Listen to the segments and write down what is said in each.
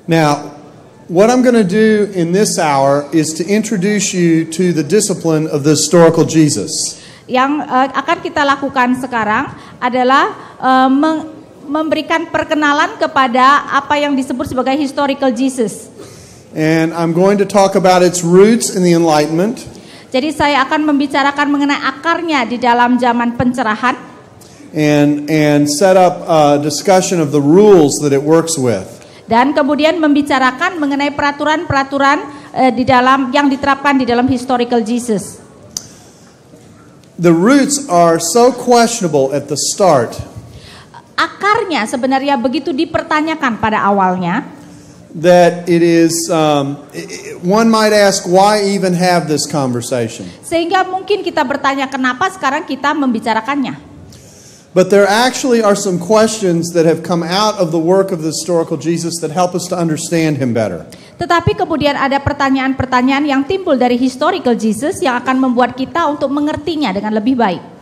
Now, what I'm going to do in this hour is to introduce you to the discipline of the historical Jesus. Yang akan kita lakukan sekarang adalah memberikan perkenalan kepada apa yang disebut sebagai historical Jesus. And I'm going to talk about its roots in the Enlightenment. Jadi saya akan membicarakan mengenai akarnya di dalam zaman pencerahan. And set up a discussion of the rules that it works with. Dan kemudian membicarakan mengenai peraturan-peraturan di dalam yang diterapkan di dalam historical Jesus. The roots are so questionable at the start. Akarnya sebenarnya begitu dipertanyakan pada awalnya. That it is, one might ask, why even have this conversation? Sehingga mungkin kita bertanya kenapa sekarang kita membicarakannya. But there actually are some questions that have come out of the work of the historical Jesus that help us to understand him better. Tetapi kemudian ada pertanyaan-pertanyaan yang timbul dari historical Jesus yang akan membuat kita untuk mengertinya dengan lebih baik.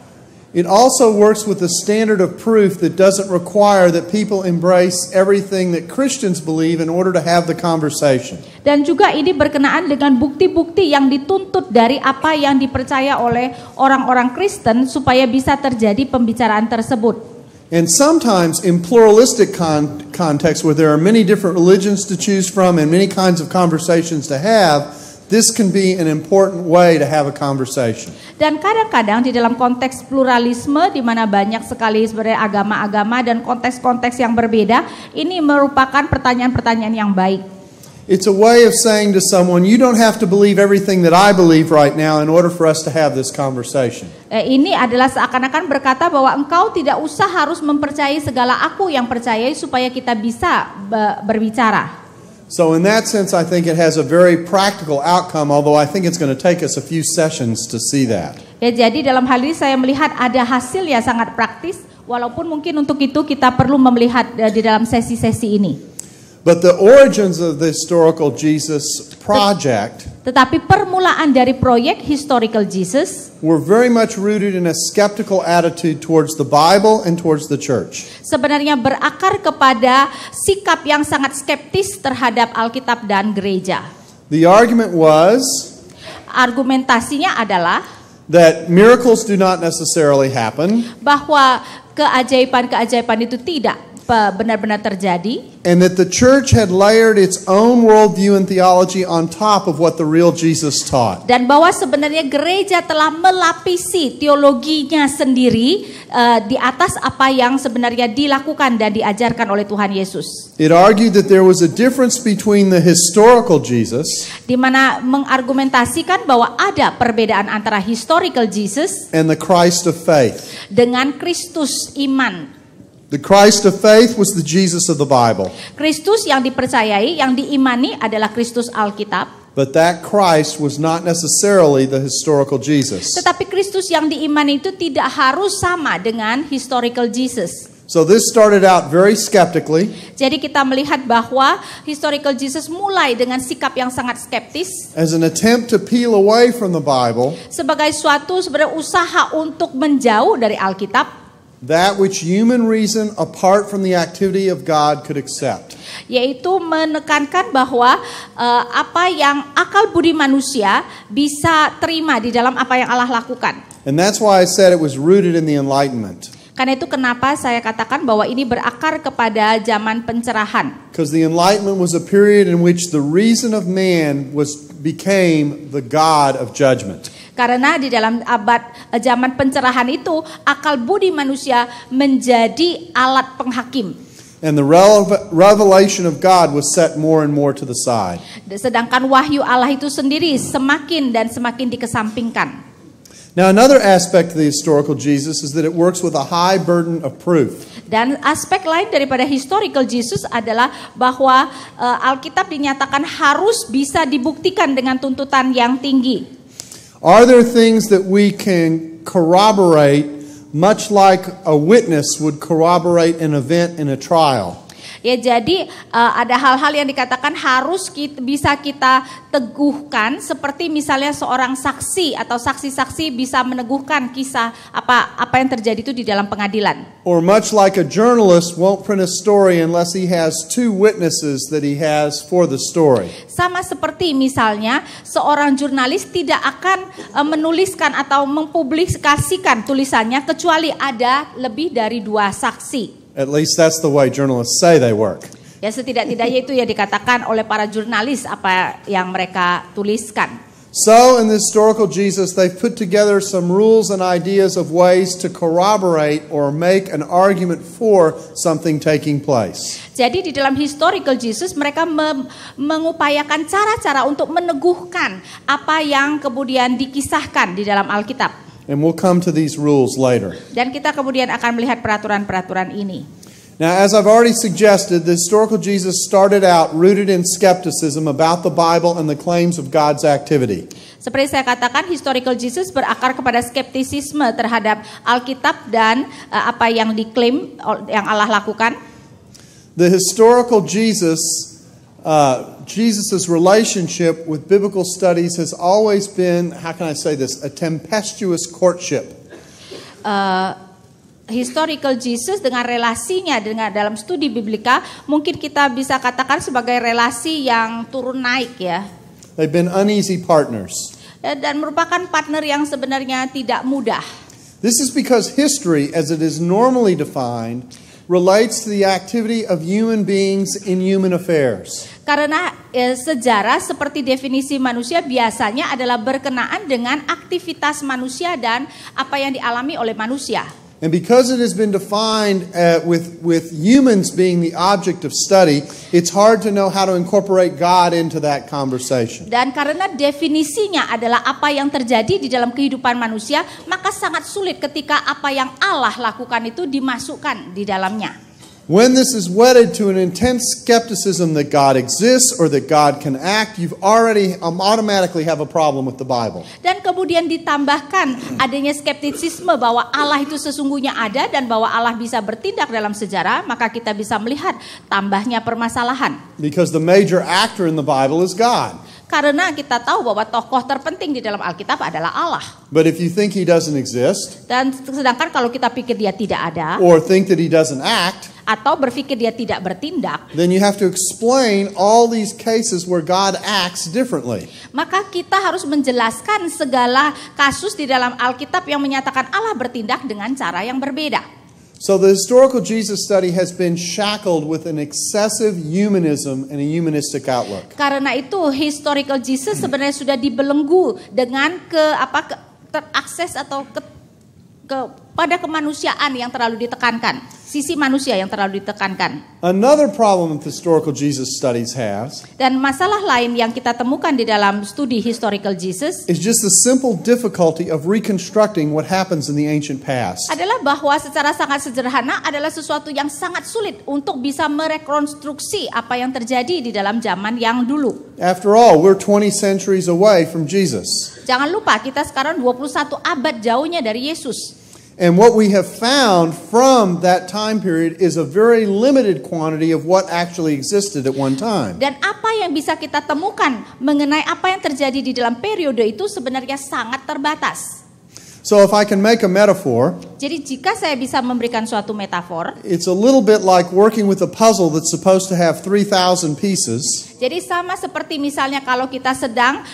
It also works with a standard of proof that doesn't require that people embrace everything that Christians believe in order to have the conversation. Dan juga ini berkenaan dengan bukti-bukti yang dituntut dari apa yang dipercaya oleh orang-orang Kristen supaya bisa terjadi pembicaraan tersebut. And sometimes in pluralistic context where there are many different religions to choose from and many kinds of conversations to have, this can be an important way to have a conversation. Dan kadang-kadang di dalam konteks pluralisme di mana banyak sekali sebenarnya agama-agama dan konteks-konteks yang berbeda, ini merupakan pertanyaan-pertanyaan yang baik. It's a way of saying to someone, you don't have to believe everything that I believe right now in order for us to have this conversation. Ini adalah seakan-akan berkata bahwa engkau tidak usah harus mempercayai segala aku yang percayai supaya kita bisa berbicara. So in that sense, I think it has a very practical outcome, although I think it's going to take us a few sessions to see that. Ya, jadi dalam hal ini saya melihat ada hasil yang sangat praktis, walaupun mungkin untuk itu kita perlu melihat di dalam sesi-sesi ini. But the origins of the historical Jesus project Tetapi permulaan dari proyek historical Jesus were very much rooted in a skeptical attitude towards the Bible and towards the church. Sebenarnya berakar kepada sikap yang sangat skeptis terhadap Alkitab dan gereja. The argument was Argumentasinya adalah that miracles do not necessarily happen, bahwa keajaiban-keajaiban itu tidak benar-benar terjadi, and that the church had layered its own worldview and theology on top of what the real Jesus taught. dan bahwa sebenarnya gereja telah melapisi teologinya sendiri di atas apa yang sebenarnya dilakukan dan diajarkan oleh Tuhan Yesus. It argued that there was a difference between the historical Jesus Di mana mengargumentasikan bahwa ada perbedaan antara historical Jesus and the Christ of faith. dengan Kristus iman. The Christ of faith was the Jesus of the Bible, Kristus yang dipercayai, yang diimani adalah Kristus Alkitab. but that Christ was not necessarily the historical Jesus. Tetapi Kristus yang diimani itu tidak harus sama dengan historical Jesus. So this started out very skeptically, Jadi kita melihat bahwa historical Jesus mulai dengan sikap yang sangat skeptis as an attempt to peel away from the Bible sebagai suatu sebenarnya usaha untuk menjauh dari Alkitab, that which human reason apart from the activity of God could accept. yaitu menekankan bahwa apa yang akal budi manusia bisa terima di dalam apa yang Allah lakukan. And that's why I said it was rooted in the Enlightenment. Karena itu kenapa saya katakan bahwa ini berakar kepada zaman pencerahan. Because the Enlightenment was a period in which the reason of man became the God of judgment. Karena di dalam zaman pencerahan itu akal budi manusia menjadi alat penghakim. And the revelation of God was set more and more to the side. Sedangkan wahyu Allah itu sendiri semakin dan semakin dikesampingkan. Now another aspect of the historical Jesus is that it works with a high burden of proof. Dan aspek lain daripada historical Jesus adalah bahwa Alkitab dinyatakan harus bisa dibuktikan dengan tuntutan yang tinggi. Are there things that we can corroborate much like a witness would corroborate an event in a trial? Ya, jadi ada hal-hal yang dikatakan harus bisa kita teguhkan, seperti misalnya seorang saksi atau saksi-saksi bisa meneguhkan kisah apa yang terjadi itu di dalam pengadilan. Or much like a journalist won't print a story unless he has two witnesses that he has for the story. Sama seperti misalnya seorang jurnalis tidak akan menuliskan atau mempublikasikan tulisannya kecuali ada lebih dari 2 saksi. At least that's the way journalists say they work. Ya, setidak-tidaknya itu ya dikatakan oleh para jurnalis apa yang mereka tuliskan. So in the historical Jesus, they've put together some rules and ideas of ways to corroborate or make an argument for something taking place. Jadi di dalam historical Jesus mereka mengupayakan cara-cara untuk meneguhkan apa yang kemudian dikisahkan di dalam Alkitab. And we'll come to these rules later. Dan kita kemudian akan melihat peraturan-peraturan ini. Now, as I've already suggested, the historical Jesus started out rooted in skepticism about the Bible and the claims of God's activity. Seperti saya katakan, historical Jesus berakar kepada skeptisisme terhadap Alkitab dan apa yang diklaim yang Allah lakukan. The historical Jesus's relationship with biblical studies has always been, how can I say this, a tempestuous courtship. Historical Jesus dengan relasinya dengan dalam studi biblika mungkin kita bisa katakan sebagai relasi yang turun naik ya. They've been uneasy partners. Dan merupakan partner yang sebenarnya tidak mudah. This is because history, as it is normally defined, relates to the activity of human beings in human affairs. Karena sejarah seperti definisi manusia biasanya adalah berkenaan dengan aktivitas manusia dan apa yang dialami oleh manusia. And because it has been defined with humans being the object of study, it's hard to know how to incorporate God into that conversation. Dan karena definisinya adalah apa yang terjadi di dalam kehidupan manusia, maka sangat sulit ketika apa yang Allah lakukan itu dimasukkan di dalamnya. When this is wedded to an intense skepticism that God exists or that God can act, you've already automatically have a problem with the Bible. Dan kemudian ditambahkan adanya skeptisisme bahwa Allah itu sesungguhnya ada dan bahwa Allah bisa bertindak dalam sejarah, maka kita bisa melihat tambahnya permasalahan. Because the major actor in the Bible is God. Karena kita tahu bahwa tokoh terpenting di dalam Alkitab adalah Allah. But if you think he doesn't exist, Dan sedangkan kalau kita pikir dia tidak ada, or think that he doesn't act, atau berpikir dia tidak bertindak, then you have to explain all these cases where God acts differently. maka kita harus menjelaskan segala kasus di dalam Alkitab yang menyatakan Allah bertindak dengan cara yang berbeda. So the historical Jesus study has been shackled with an excessive humanism and a humanistic outlook. Karena itu historical Jesus sebenarnya sudah dibelenggu dengan terakses atau pada kemanusiaan yang terlalu ditekankan, sisi manusia yang terlalu ditekankan. Another problem that historical Jesus studies has Dan masalah lain yang kita temukan di dalam studi historical Jesus is just the simple difficulty of reconstructing what happens in the ancient past. adalah bahwa secara sangat sederhana adalah sesuatu yang sangat sulit untuk bisa merekonstruksi apa yang terjadi di dalam zaman yang dulu. After all, we're 20 centuries away from Jesus. Jangan lupa kita sekarang 21 abad jauhnya dari Yesus. And what we have found from that time period is a very limited quantity of what actually existed at one time. Dan apa yang bisa kita temukan mengenai apa yang terjadi di dalam periode itu sebenarnya sangat terbatas. So if I can make a metaphor, Jadi jika saya bisa memberikan suatu metafor, it's a little bit like working with a puzzle that's supposed to have 3,000 pieces. jadi sama seperti misalnya kalau kita sedang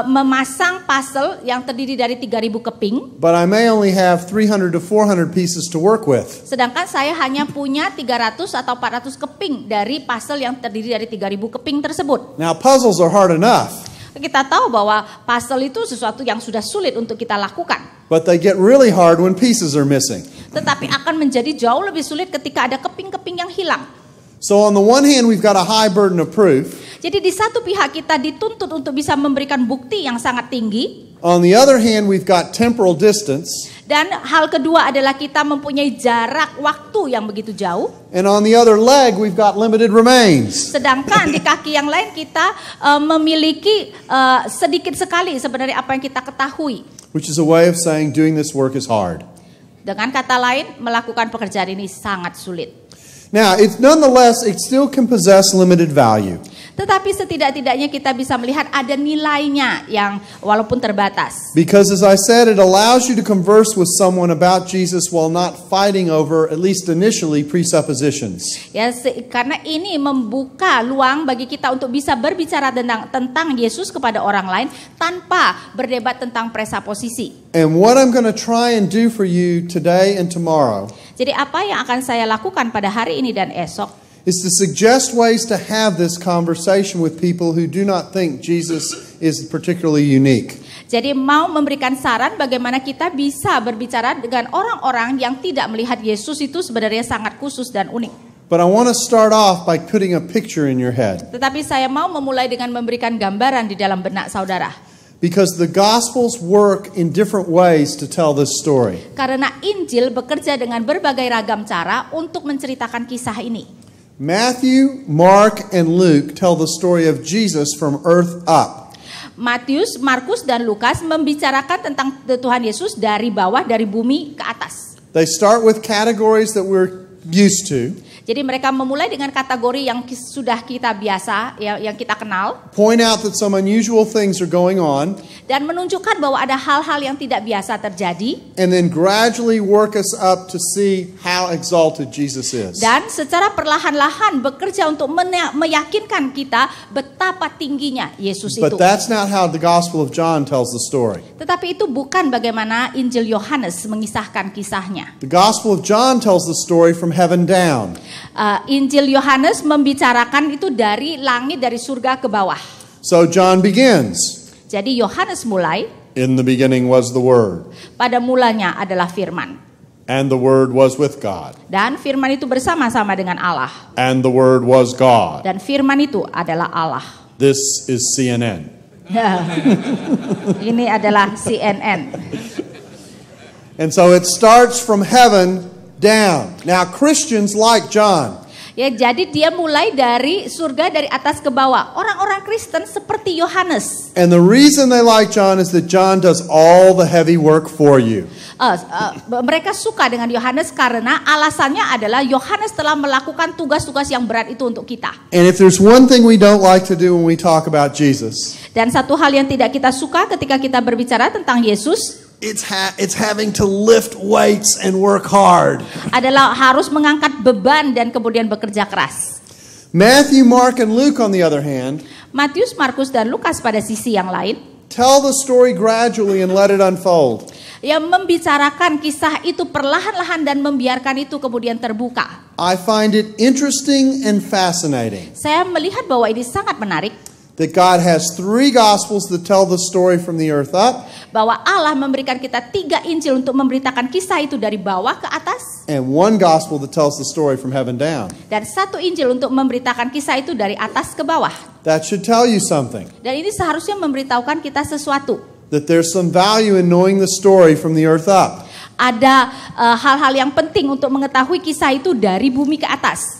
memasang puzzle yang terdiri dari 3.000 keping, But I may only have 300 to 400 pieces to work with. sedangkan saya hanya punya 300 atau 400 keping dari puzzle yang terdiri dari 3.000 keping tersebut. Now, puzzles are hard enough, Kita tahu bahwa puzzle itu sesuatu yang sudah sulit untuk kita lakukan. but they get really hard when pieces are missing. Tetapi akan menjadi jauh lebih sulit ketika ada keping-keping yang hilang. So on the one hand, we've got a high burden of proof. Jadi di satu pihak kita dituntut untuk bisa memberikan bukti yang sangat tinggi. On the other hand, we've got temporal distance. Dan hal kedua adalah kita mempunyai jarak waktu yang begitu jauh. And on the other leg, we've got limited remains. Sedangkan di kaki yang lain kita memiliki sedikit sekali sebenarnya apa yang kita ketahui. Which is a way of saying doing this work is hard. Dengan kata lain, melakukan pekerjaan ini sangat sulit. Now, nonetheless, it still can possess limited value. Tetapi setidak-tidaknya kita bisa melihat ada nilainya yang walaupun terbatas. Because as I said, it allows you to converse with someone about Jesus while not fighting over, at least initially, presuppositions. Ya, karena ini membuka luang bagi kita untuk bisa berbicara tentang Yesus kepada orang lain tanpa berdebat tentang presuposisi. And what I'm going to try and do for you today and tomorrow Jadi apa yang akan saya lakukan pada hari ini dan esok is to suggest ways to have this conversation with people who do not think Jesus is particularly unique. Jadi mau memberikan saran bagaimana kita bisa berbicara dengan orang-orang yang tidak melihat Yesus itu sebenarnya sangat khusus dan unik. But I want to start off by putting a picture in your head. Tetapi saya mau memulai dengan memberikan gambaran di dalam benak saudara. Because the Gospels work in different ways to tell this story. Karena Injil bekerja dengan berbagai ragam cara untuk menceritakan kisah ini. Matthew, Mark, and Luke tell the story of Jesus from earth up. Matius, Markus, dan Lukas membicarakan tentang Tuhan Yesus dari bawah, dari bumi ke atas. They start with categories that we're used to. Jadi mereka memulai dengan kategori yang sudah kita biasa, yang kita kenal. Point out that some unusual things are going on. Dan menunjukkan bahwa ada hal-hal yang tidak biasa terjadi. And then gradually work us up to see how exalted Jesus is. Dan secara perlahan-lahan bekerja untuk meyakinkan kita betapa tingginya Yesus But itu. that's not how the Gospel of John tells the story. Tetapi itu bukan bagaimana Injil Yohanes mengisahkan kisahnya. The Gospel of John tells the story from heaven down. Injil Yohanes membicarakan itu dari langit, dari surga ke bawah. So John begins. Jadi Yohanes mulai. In the beginning was the Word. Pada mulanya adalah firman. And the Word was with God. Dan firman itu bersama-sama dengan Allah. And the Word was God. Dan firman itu adalah Allah. This is CNN. Ini adalah CNN. And so it starts from heaven down. Now Christians like John. Ya, jadi dia mulai dari surga, dari atas ke bawah. Orang-orang Kristen seperti Yohanes. And the reason they like John is that John does all the heavy work for you. Mereka suka dengan Yohanes karena alasannya adalah Yohanes telah melakukan tugas-tugas yang berat itu untuk kita. And if there's one thing we don't like to do when we talk about Jesus, Dan satu hal yang tidak kita suka ketika kita berbicara tentang Yesus, it's having to lift weights and work hard. adalah harus mengangkat beban dan kemudian bekerja keras. Matthew, Mark, and Luke, on the other hand, Matius, Markus, dan Lukas pada sisi yang lain, tell the story gradually and let it unfold. yang membicarakan kisah itu perlahan-lahan dan membiarkan itu kemudian terbuka. I find it interesting and fascinating Saya melihat bahwa ini sangat menarik, that God has 3 Gospels that tell the story from the earth up, bahwa Allah memberikan kita 3 Injil untuk memberitakan kisah itu dari bawah ke atas, and 1 Gospel that tells the story from heaven down. dan 1 Injil untuk memberitakan kisah itu dari atas ke bawah. That should tell you something, Dan ini seharusnya memberitahukan kita sesuatu. that there's some value in knowing the story from the earth up. Ada hal-hal yang penting untuk mengetahui kisah itu dari bumi ke atas.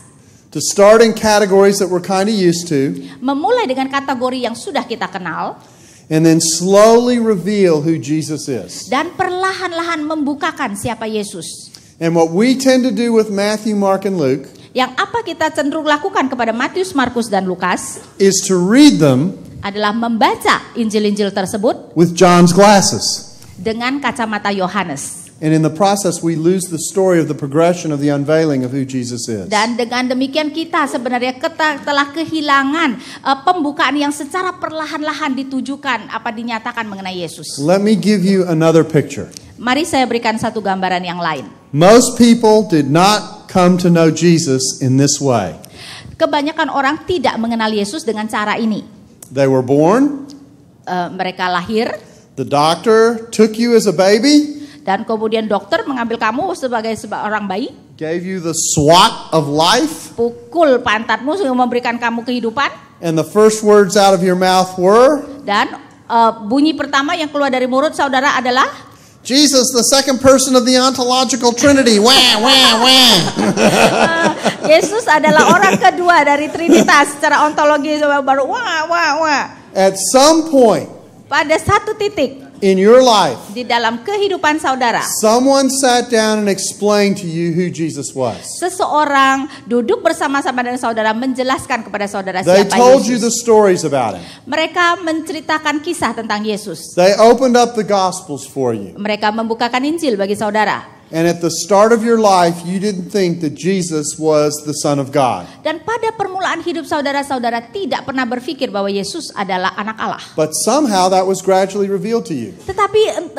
To start in categories that we're kind of used to, Memulai dengan kategori yang sudah kita kenal, and then slowly reveal who Jesus is. dan perlahan-lahan membukakan siapa Yesus. And what we tend to do with Matthew, Mark, and Luke Yang apa kita cenderung lakukan kepada Matius, Markus, dan Lukas is to read them adalah membaca Injil-Injil tersebut with John's glasses. dengan kacamata Yohanes. And in the process, we lose the story of the progression of the unveiling of who Jesus is. Dan dengan demikian kita sebenarnya telah kehilangan pembukaan yang secara perlahan-lahan ditujukan dinyatakan mengenai Yesus. Let me give you another picture. Mari saya berikan satu gambaran yang lain. Most people did not come to know Jesus in this way. Kebanyakan orang tidak mengenal Yesus dengan cara ini. They were born, Mereka lahir, the doctor took you as a baby, dan kemudian dokter mengambil kamu sebagai orang bayi, gave you the swat of life, pukul pantatmu sehingga memberikan kamu kehidupan, and the first words out of your mouth were, dan bunyi pertama yang keluar dari mulut saudara adalah Jesus, the second person of the ontological Trinity. Wah, wah, wah. Yesus adalah orang kedua dari Trinitas secara ontologi, baru wah. At some point, Pada satu titik, in your life, di dalam kehidupan saudara, someone sat down and explained to you who Jesus was. seseorang duduk bersama-sama dengan saudara menjelaskan kepada saudara They siapa told you the Yesus. stories about him. Mereka menceritakan kisah tentang Yesus. They opened up the Gospels for you. Mereka membukakan Injil bagi saudara. And at the start of your life, you didn't think that Jesus was the Son of God. Dan pada permulaan hidup saudara-saudara tidak pernah berpikir bahwa Yesus adalah anak Allah. But somehow that was gradually revealed to you. Tetapi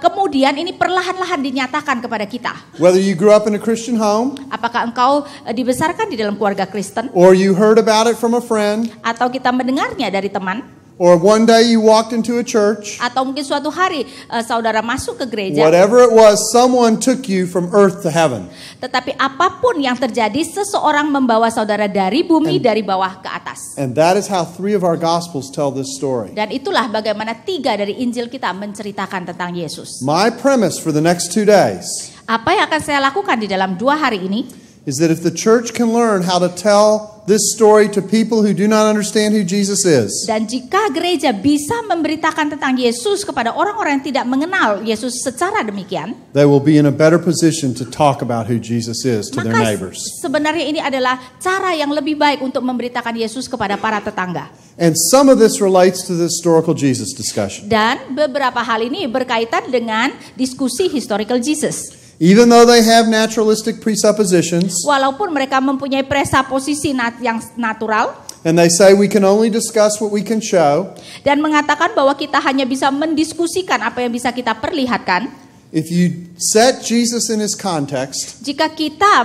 kemudian ini perlahan-lahan dinyatakan kepada kita. Whether you grew up in a Christian home, Apakah engkau dibesarkan di dalam keluarga Kristen, or you heard about it from a friend, atau kita mendengarnya dari teman, or one day you walked into a church, atau mungkin suatu hari saudara masuk ke gereja. whatever it was, someone took you from earth to heaven. Tetapi apapun yang terjadi, seseorang membawa saudara dari bumi, dari bawah ke atas. And that is how 3 of our Gospels tell this story. Dan itulah bagaimana 3 dari Injil kita menceritakan tentang Yesus. My premise for the next 2 days Apa yang akan saya lakukan di dalam 2 hari ini? is that if the church can learn how to tell this story to people who do not understand who Jesus is, Dan jika gereja bisa memberitakan tentang Yesus kepada orang-orang yang tidak mengenal Yesus secara demikian, they will be in a better position to talk about who Jesus is to their maka neighbors. sebenarnya ini adalah cara yang lebih baik untuk memberitakan Yesus kepada para tetangga. And some of this relates to the historical Jesus discussion. Dan beberapa hal ini berkaitan dengan diskusi historical Jesus. Even though they have naturalistic presuppositions, Walaupun mereka mempunyai presuposisi yang natural, and they say we can only discuss what we can show, dan mengatakan bahwa kita hanya bisa mendiskusikan apa yang bisa kita perlihatkan, if you set Jesus in his context, jika kita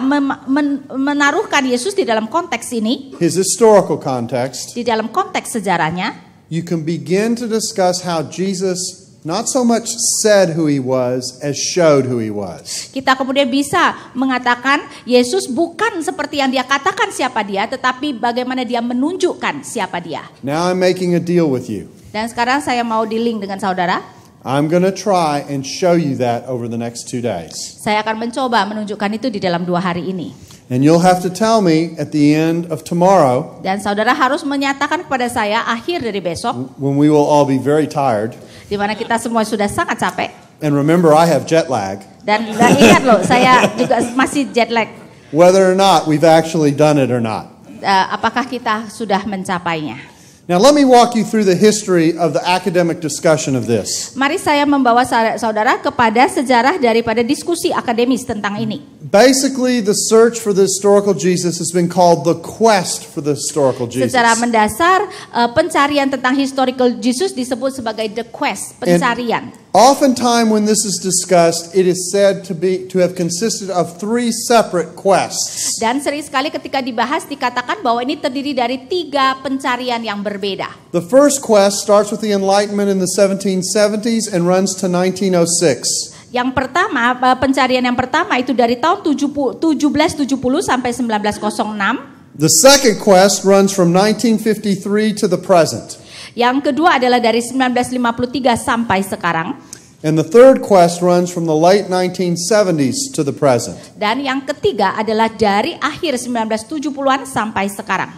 menaruhkan Yesus di dalam konteks ini, his historical context, di dalam konteks sejarahnya, you can begin to discuss how Jesus not so much said who he was as showed who he was. kita kemudian bisa mengatakan Yesus bukan seperti yang dia katakan siapa dia, tetapi bagaimana dia menunjukkan siapa dia. Now I'm making a deal with you. Dan sekarang saya mau di-link dengan saudara. I'm going to try and show you that over the next 2 days. Saya akan mencoba menunjukkan itu di dalam 2 hari ini. And you'll have to tell me at the end of tomorrow, Dan saudara harus menyatakan kepada saya akhir dari besok, when we will all be very tired. di mana kita semua sudah sangat capek. And remember, I have jet lag. Dan ingat loh, saya juga masih jet lag. Whether or not we've actually done it or not. Apakah kita sudah mencapainya? Now let me walk you through the history of the academic discussion of this. Mari saya membawa saudara kepada sejarah daripada diskusi akademis tentang ini. Basically, the search for the historical Jesus has been called the quest for the historical Jesus. Secara mendasar, pencarian tentang historical Jesus disebut sebagai the quest, pencarian. Oftentimes when this is discussed, it is said to have consisted of 3 separate quests. Dan sering sekali ketika dibahas dikatakan bahwa ini terdiri dari 3 pencarian yang berbeda. The first quest starts with the Enlightenment in the 1770s and runs to 1906. Yang pertama, pencarian yang pertama itu dari tahun 1770 sampai 1906. The second quest runs from 1953 to the present. Yang kedua adalah dari 1953 sampai sekarang. And the third quest runs from the late 1970s to the present. Dan yang ketiga adalah dari akhir 1970-an sampai sekarang.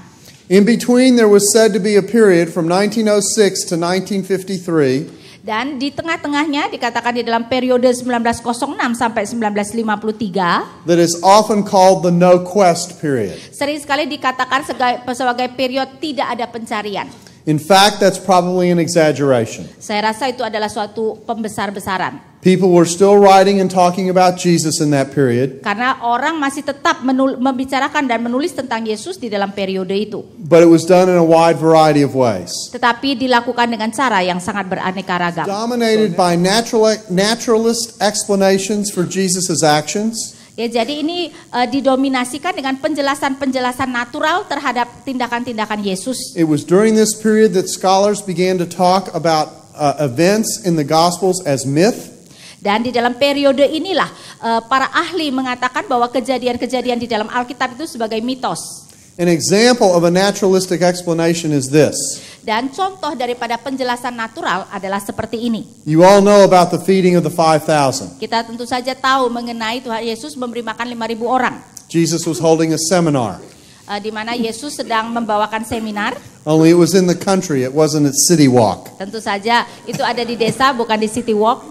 In between there was said to be a period from 1906 to 1953. Dan di tengah-tengahnya dikatakan di dalam periode 1906 sampai 1953 that is often called the no quest period. sering sekali dikatakan sebagai periode tidak ada pencarian. In fact, that's probably an exaggeration. Saya rasa itu adalah suatu pembesar-besaran. People were still writing and talking about Jesus in that period, Karena orang masih tetap membicarakan dan menulis tentang Yesus di dalam periode itu. but it was done in a wide variety of ways. Tetapi dilakukan dengan cara yang sangat beraneka ragam. Dominated by naturalist explanations for Jesus' actions, Ya, jadi ini didominasikan dengan penjelasan-penjelasan natural terhadap tindakan-tindakan Yesus. it was during this period that scholars began to talk about events in the Gospels as myth. Dan di dalam periode inilah para ahli mengatakan bahwa kejadian-kejadian di dalam Alkitab itu sebagai mitos. An example of a naturalistic explanation is this. Dan contoh daripada penjelasan natural adalah seperti ini. You all know about the feeding of the 5,000. Kita tentu saja tahu mengenai Tuhan Yesus memberi makan 5.000 orang. Jesus was holding a seminar. di mana Yesus sedang membawakan seminar. Only it was in the country, it wasn't at City Walk. Tentu saja itu ada di desa, bukan di City Walk.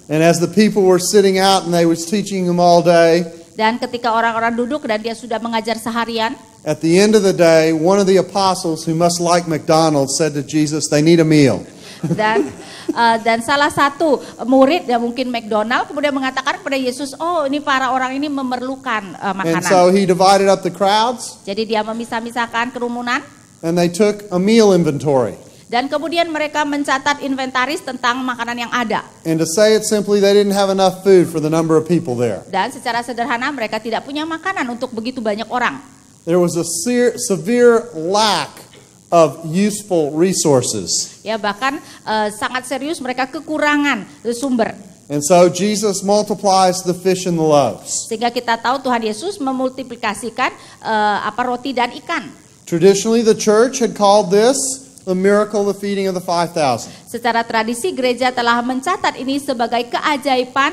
And as the people were sitting out and they was teaching them all day, Dan ketika orang-orang duduk dan dia sudah mengajar seharian, at the end of the day, one of the apostles who must like McDonald's said to Jesus, they need a meal. dan salah satu murid yang mungkin McDonald kemudian mengatakan kepada Yesus, oh ini para orang ini memerlukan And makanan. so he divided up the crowds Jadi dia memisah-misahkan kerumunan and they took a meal inventory. dan kemudian mereka mencatat inventaris tentang makanan yang ada. And to say it simply, they didn't have enough food for the number of people there. Dan secara sederhana mereka tidak punya makanan untuk begitu banyak orang. There was a severe lack of useful resources. Ya bahkan sangat serius mereka kekurangan sumber. And so Jesus multiplies the fish and the loaves. Sehingga kita tahu Tuhan Yesus memultiplikasikan roti dan ikan. Traditionally, the church had called this the miracle of the feeding of the 5,000. Secara tradisi gereja telah mencatat ini sebagai keajaiban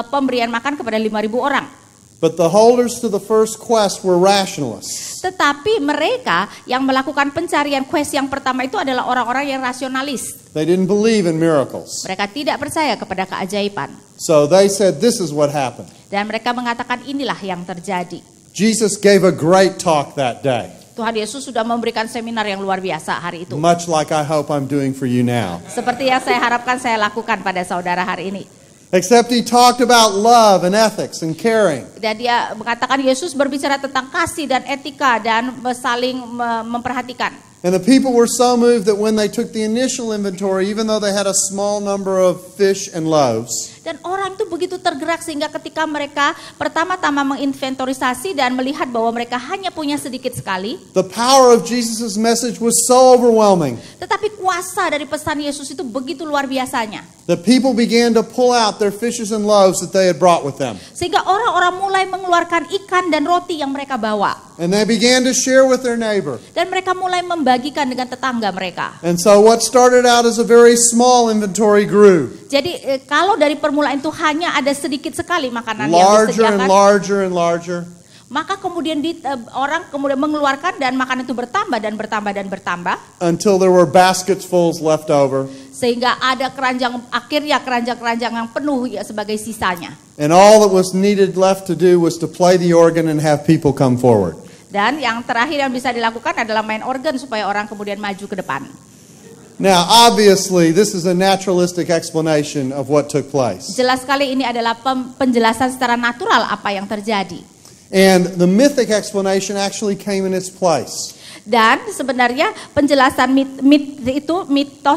pemberian makan kepada 5.000 orang. But the holders to the first quest were rationalists. Tetapi mereka yang melakukan pencarian quest yang pertama itu adalah orang-orang yang rasionalis. They didn't believe in miracles. Mereka tidak percaya kepada keajaiban. So they said, this is what happened. Dan mereka mengatakan inilah yang terjadi. Jesus gave a great talk that day. Tuhan Yesus sudah memberikan seminar yang luar biasa hari itu. Much like I hope I'm doing for you now. Seperti yang saya harapkan saya lakukan pada saudara hari ini. Except he talked about love and ethics and caring. Dan dia mengatakan Yesus berbicara tentang kasih dan etika dan saling memperhatikan. And the people were so moved that when they took the initial inventory, even though they had a small number of fish and loaves, dan orang itu begitu tergerak sehingga ketika mereka pertama-tama menginventorisasi dan melihat bahwa mereka hanya punya sedikit sekali, the power of Jesus' message was so overwhelming tetapi kuasa dari pesan Yesus itu begitu luar biasanya. that people began to pull out their fishes and loaves that they had brought with them. Sehingga orang-orang mulai mengeluarkan ikan dan roti yang mereka bawa. And they began to share with their neighbor. Dan mereka mulai membagikan dengan tetangga mereka. And so what started out as a very small inventory grew. Jadi kalau dari permulaan itu hanya ada sedikit sekali makanan yang Larger and disediakan, larger and larger. maka kemudian orang kemudian mengeluarkan dan makanan itu bertambah dan bertambah dan bertambah. Until there were baskets full left over. Sehingga ada keranjang-keranjang yang penuh ya, sebagai sisanya. And all that was needed left to do was to play the organ and have people come forward. Dan yang terakhir yang bisa dilakukan adalah main organ supaya orang kemudian maju ke depan. Now, obviously, this is a naturalistic explanation of what took place. Jelas sekali ini adalah penjelasan secara natural apa yang terjadi. And the mythic explanation actually came in its place. Dan sebenarnya penjelasan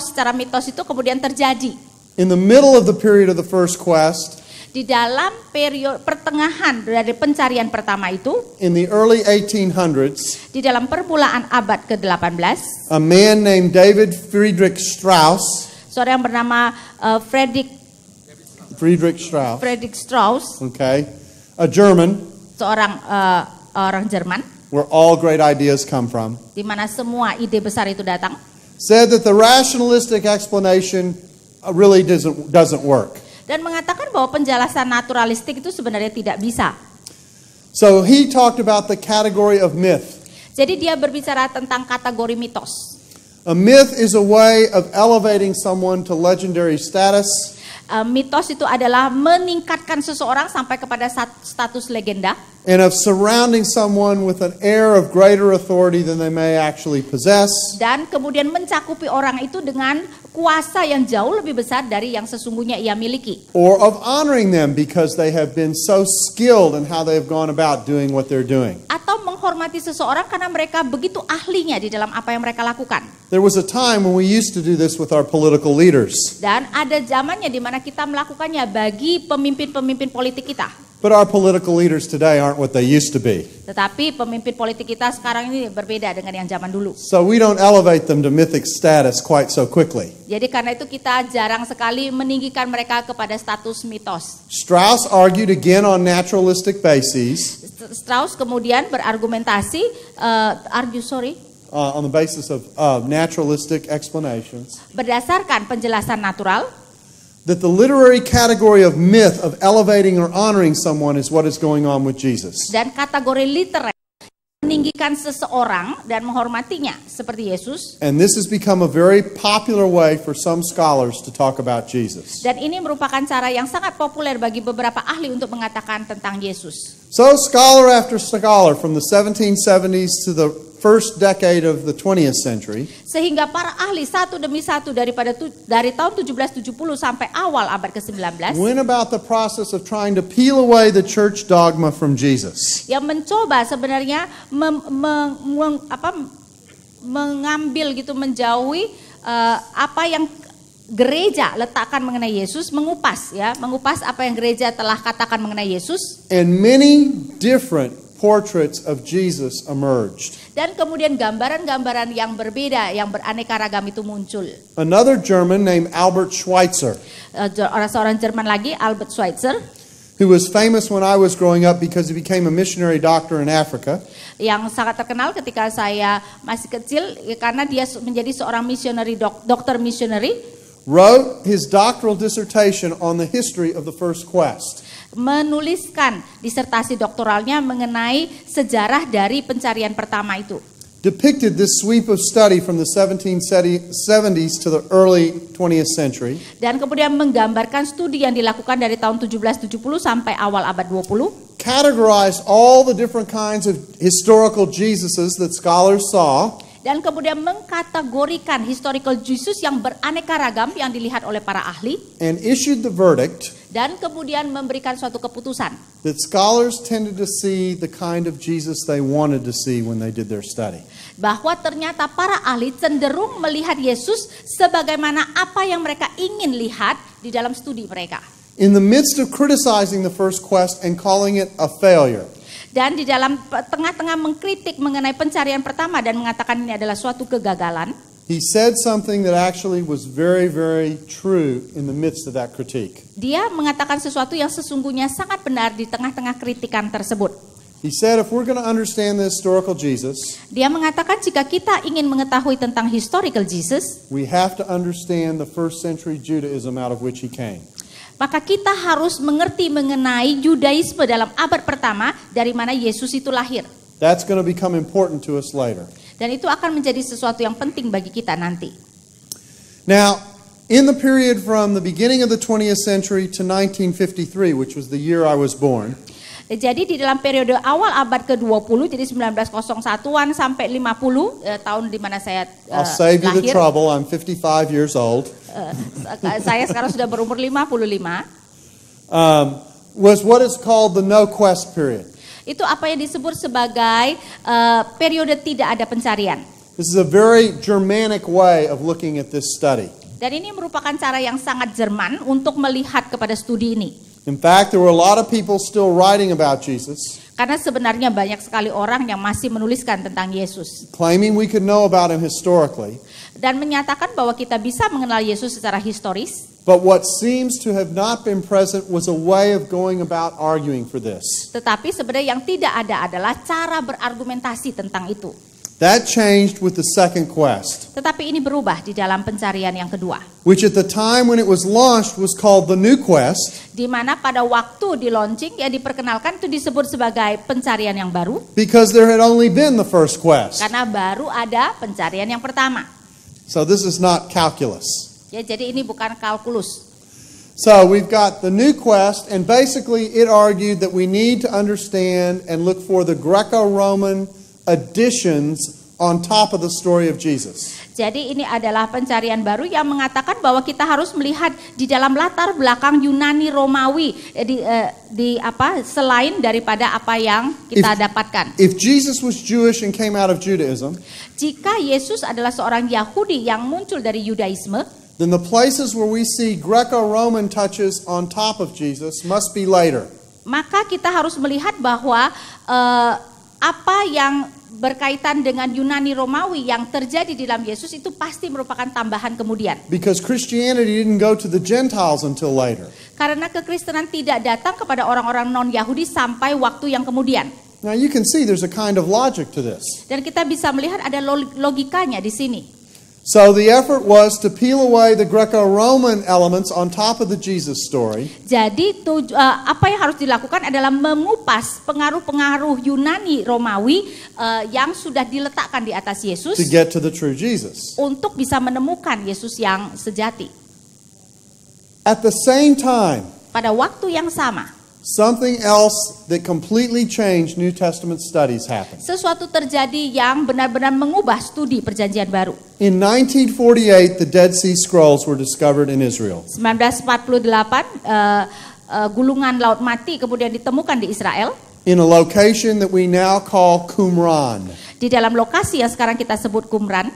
secara mitos itu kemudian terjadi. In the middle of the period of the first quest, Di dalam periode pertengahan dari pencarian pertama itu, in the early 1800s, di dalam permulaan abad ke-18, a man named David Friedrich Strauss, seorang yang bernama Friedrich Strauss, okay, a German, seorang orang Jerman, where all great ideas come from, di mana semua ide besar itu datang, said that the rationalistic explanation really doesn't work. dan mengatakan bahwa penjelasan naturalistik itu sebenarnya tidak bisa. So he talked about the category of myth. Jadi dia berbicara tentang kategori mitos. A myth is a way of elevating someone to legendary status. Mitos itu adalah meningkatkan seseorang sampai kepada status legenda. And of surrounding someone with an air of greater authority than they may actually possess. Dan kemudian mencakupi orang itu dengan kuasa yang jauh lebih besar dari yang sesungguhnya ia miliki. Or of honoring them because they have been so skilled in how they have gone about doing what they're doing. Atau menghormati seseorang karena mereka begitu ahlinya di dalam apa yang mereka lakukan. There was a time when we used to do this with our political leaders. Dan ada zamannya di mana kita melakukannya bagi pemimpin-pemimpin politik kita. But our political leaders today aren't what they used to be. Tetapi pemimpin politik kita sekarang ini berbeda dengan yang zaman dulu. So we don't elevate them to mythic status quite so quickly. Jadi karena itu kita jarang sekali meninggikan mereka kepada status mitos. Strauss argued again on naturalistic bases. Strauss kemudian berargumentasi, On the basis of naturalistic explanations. Berdasarkan penjelasan natural. That the literary category of myth of elevating or honoring someone is what is going on with Jesus. Dan kategori literer meninggikan seseorang dan menghormatinya seperti Yesus. And this has become a very popular way for some scholars to talk about Jesus. Dan ini merupakan cara yang sangat populer bagi beberapa ahli untuk mengatakan tentang Yesus. So scholar after scholar from the 1770s to the first decade of the 20th century Sehingga para ahli satu demi satu dari tahun 1770 sampai awal abad ke-19 went about the process of trying to peel away the church dogma from Jesus. yang mencoba sebenarnya mengambil gitu, menjauhi apa yang gereja letakkan mengenai Yesus, mengupas apa yang gereja telah katakan mengenai Yesus. And many different portraits of Jesus emerged. Dan kemudian gambaran-gambaran yang berbeda, yang beraneka ragam itu muncul. Another German named Albert Schweitzer, Seorang Jerman lagi, Albert Schweitzer, who was famous when I was growing up because he became a missionary doctor in Africa, yang sangat terkenal ketika saya masih kecil karena dia menjadi seorang missionary, dokter missionary, wrote his doctoral dissertation on the history of the first quest. menuliskan disertasi doktoralnya mengenai sejarah dari pencarian pertama itu. Depicted this sweep of study from the 1770s to the early 20th century. Dan kemudian menggambarkan studi yang dilakukan dari tahun 1770 sampai awal abad 20. Categorized all the different kinds of historical Jesuses that scholars saw. Dan kemudian mengkategorikan historical Jesus yang beraneka ragam yang dilihat oleh para ahli. And issued the verdict Dan kemudian memberikan suatu keputusan. that scholars tended to see the kind of Jesus they wanted to see when they did their study. Bahwa ternyata para ahli cenderung melihat Yesus sebagaimana apa yang mereka ingin lihat di dalam studi mereka. In the midst of criticizing the first quest and calling it a failure, Dan di dalam tengah-tengah mengkritik mengenai pencarian pertama dan mengatakan ini adalah suatu kegagalan, he said something that actually was very, very true in the midst of that critique. dia mengatakan sesuatu yang sesungguhnya sangat benar di tengah-tengah kritikan tersebut. He said if we're going to understand the historical Jesus, Dia mengatakan jika kita ingin mengetahui tentang historical Jesus, we have to understand the first century Judaism out of which he came. maka kita harus mengerti mengenai Yudaisme dalam abad pertama dari mana Yesus itu lahir. That's going to become important to us later. Dan itu akan menjadi sesuatu yang penting bagi kita nanti. Now, in the period from the beginning of the 20th century to 1953, which was the year I was born, Jadi di dalam periode awal abad ke-20, jadi 1901-an sampai 50, tahun di mana saya I'll save you the lahir. trouble, I'm 55 years old, Saya sekarang sudah berumur 55. was what is called the no quest period. Itu apa yang disebut sebagai periode tidak ada pencarian. This is a very Germanic way of looking at this study. Dan ini merupakan cara yang sangat Jerman untuk melihat kepada studi ini. In fact, there were a lot of people still writing about Jesus, Karena sebenarnya banyak sekali orang yang masih menuliskan tentang Yesus. claiming we could know about him historically. Dan menyatakan bahwa kita bisa mengenal Yesus secara historis. But what seems to have not been present was a way of going about arguing for this. Tetapi sebenarnya yang tidak ada adalah cara berargumentasi tentang itu. That changed with the second quest, Tetapi ini berubah di dalam pencarian yang kedua. which at the time when it was launched was called the New Quest, Di mana pada waktu di launching ya diperkenalkan itu disebut sebagai pencarian yang baru. because there had only been the first quest. Karena baru ada pencarian yang pertama. So this is not calculus. Ya, jadi ini bukan kalkulus. So we've got the New Quest, and basically it argued that we need to understand and look for the Greco-Roman additions on top of the story of Jesus. Jadi ini adalah pencarian baru yang mengatakan bahwa kita harus melihat di dalam latar belakang Yunani Romawi selain daripada apa yang kita dapatkan. If Jesus was Jewish and came out of Judaism, Jika Yesus adalah seorang Yahudi yang muncul dari Yudaisme, then the places where we see Greco-Roman touches on top of Jesus must be later. maka kita harus melihat bahwa apa yang berkaitan dengan Yunani Romawi yang terjadi di dalam Yesus itu pasti merupakan tambahan kemudian. Because Christianity didn't go to the Gentiles until later. Karena kekristenan tidak datang kepada orang-orang non-Yahudi sampai waktu yang kemudian. Now you can see there's a kind of logic to this. Dan kita bisa melihat ada logikanya di sini. So the effort was to peel away the Greco-Roman elements on top of the Jesus story. Jadi apa yang harus dilakukan adalah mengupas pengaruh-pengaruh Yunani Romawi yang sudah diletakkan di atas Yesus To get to the true Jesus. untuk bisa menemukan Yesus yang sejati. At the same time, Pada waktu yang sama, something else that completely changed New Testament studies happened. sesuatu terjadi yang benar-benar mengubah studi Perjanjian Baru. In 1948, the Dead Sea Scrolls were discovered in Israel. 1948, gulungan Laut Mati kemudian ditemukan di Israel, In a location that we now call Qumran. di dalam lokasi yang sekarang kita sebut Qumran.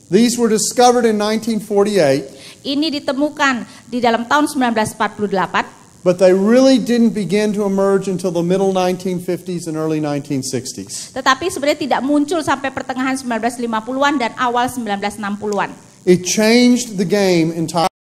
These were discovered in 1948, Ini ditemukan di dalam tahun 1948. but they really didn't begin to emerge until the middle 1950s and early 1960s. Tetapi sebenarnya tidak muncul sampai pertengahan 1950-an dan awal 1960-an. It changed the game entirely.